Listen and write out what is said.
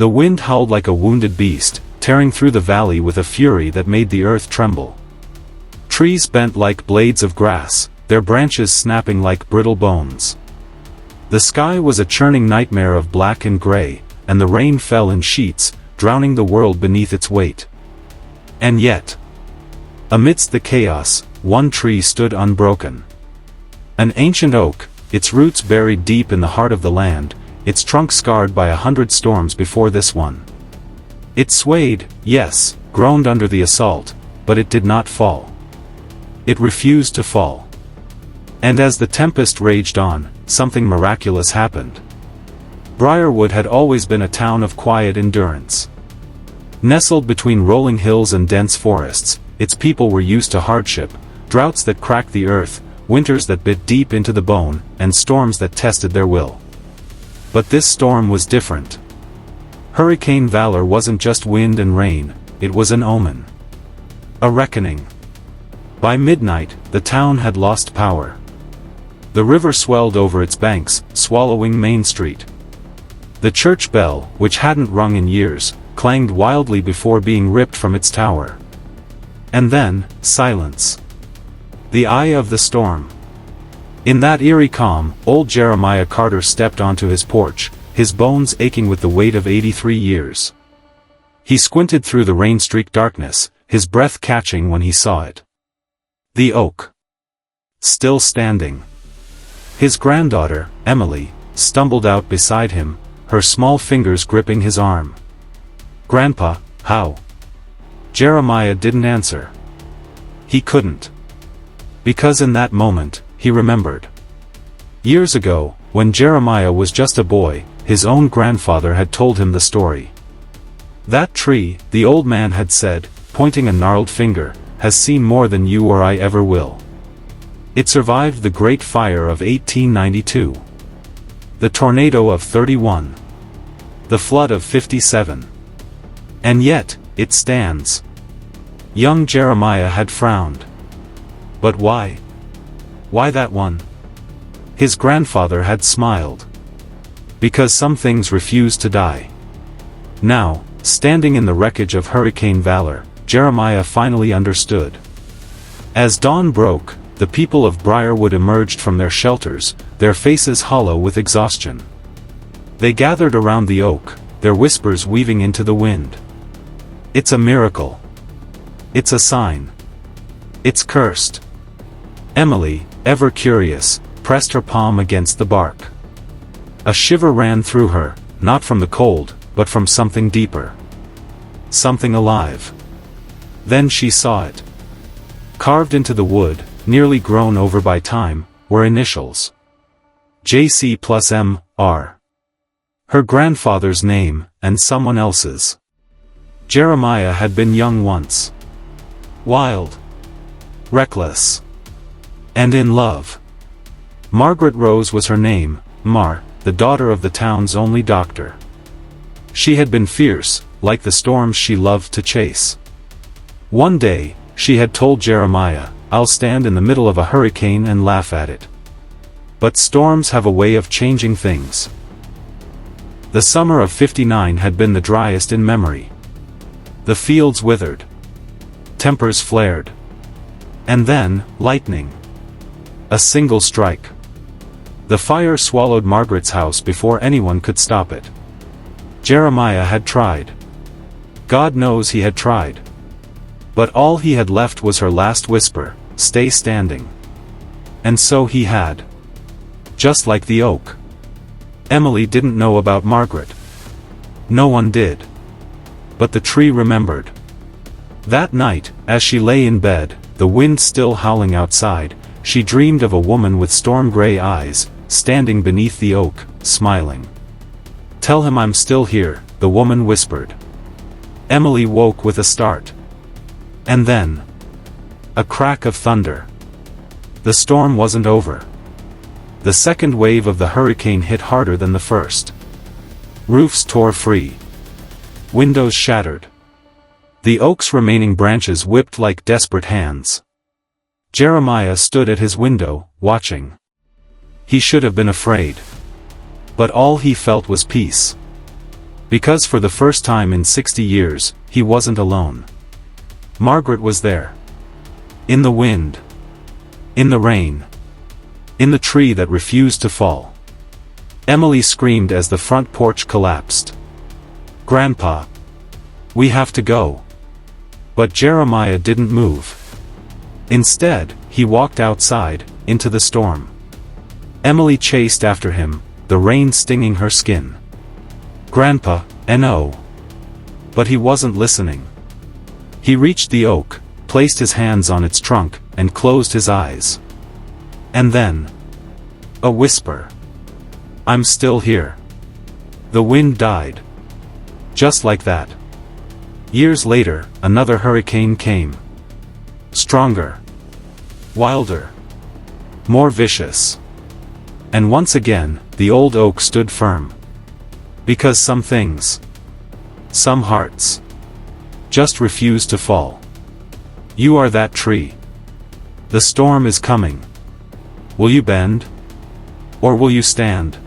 The wind howled like a wounded beast, tearing through the valley with a fury that made the earth tremble. Trees bent like blades of grass, their branches snapping like brittle bones. The sky was a churning nightmare of black and gray, and the rain fell in sheets, drowning the world beneath its weight. And yet, amidst the chaos, one tree stood unbroken. An ancient oak, its roots buried deep in the heart of the land, its trunk scarred by 100 storms before this one. It swayed, yes, groaned under the assault, but it did not fall. It refused to fall. And as the tempest raged on, something miraculous happened. Briarwood had always been a town of quiet endurance. Nestled between rolling hills and dense forests, its people were used to hardship, droughts that cracked the earth, winters that bit deep into the bone, and storms that tested their will. But this storm was different. Hurricane Valor wasn't just wind and rain, it was an omen. A reckoning. By midnight, the town had lost power. The river swelled over its banks, swallowing Main Street. The church bell, which hadn't rung in years, clanged wildly before being ripped from its tower. And then, silence. The eye of the storm. In that eerie calm, old Jeremiah Carter stepped onto his porch, his bones aching with the weight of 83 years. He squinted through the rain-streaked darkness, his breath catching when he saw it. The oak. Still standing. His granddaughter, Emily, stumbled out beside him, her small fingers gripping his arm. "Grandpa, how?" Jeremiah didn't answer. He couldn't. Because in that moment, he remembered. Years ago, when Jeremiah was just a boy, his own grandfather had told him the story. "That tree," the old man had said, pointing a gnarled finger, "has seen more than you or I ever will. It survived the Great Fire of 1892. The tornado of 31. The flood of 57. And yet, it stands." Young Jeremiah had frowned. But why? Why that one? His grandfather had smiled. Because some things refuse to die. Now, standing in the wreckage of Hurricane Valor, Jeremiah finally understood. As dawn broke, the people of Briarwood emerged from their shelters, their faces hollow with exhaustion. They gathered around the oak, their whispers weaving into the wind. "It's a miracle. It's a sign. It's cursed." Emily, ever curious, pressed her palm against the bark. A shiver ran through her, not from the cold, but from something deeper. Something alive. Then she saw it. Carved into the wood, nearly grown over by time, were initials. JC plus M.R. Her grandfather's name, and someone else's. Jeremiah had been young once. Wild. Reckless. And in love. Margaret Rose was her name, Mar, the daughter of the town's only doctor. She had been fierce, like the storms she loved to chase. One day, she had told Jeremiah, "I'll stand in the middle of a hurricane and laugh at it." But storms have a way of changing things. The summer of '59 had been the driest in memory. The fields withered. Tempers flared. And then, lightning. A single strike. The fire swallowed Margaret's house before anyone could stop it. Jeremiah had tried. God knows he had tried. But all he had left was her last whisper, "Stay standing." And so he had. Just like the oak. Emily didn't know about Margaret. No one did. But the tree remembered. That night, as she lay in bed, the wind still howling outside, she dreamed of a woman with storm-gray eyes, standing beneath the oak, smiling. "Tell him I'm still here," the woman whispered. Emily woke with a start. And then, a crack of thunder. The storm wasn't over. The second wave of the hurricane hit harder than the first. Roofs tore free. Windows shattered. The oak's remaining branches whipped like desperate hands. Jeremiah stood at his window, watching. He should have been afraid. But all he felt was peace. Because for the first time in 60 years, he wasn't alone. Margaret was there. In the wind. In the rain. In the tree that refused to fall. Emily screamed as the front porch collapsed. "Grandpa! We have to go." But Jeremiah didn't move. Instead, he walked outside, into the storm. Emily chased after him, the rain stinging her skin. "Grandpa, no." But he wasn't listening. He reached the oak, placed his hands on its trunk, and closed his eyes. And then, a whisper. "I'm still here." The wind died. Just like that. Years later, another hurricane came. Stronger. Wilder. More vicious. And once again, the old oak stood firm. Because some things, some hearts, just refuse to fall. You are that tree. The storm is coming. Will you bend? Or will you stand?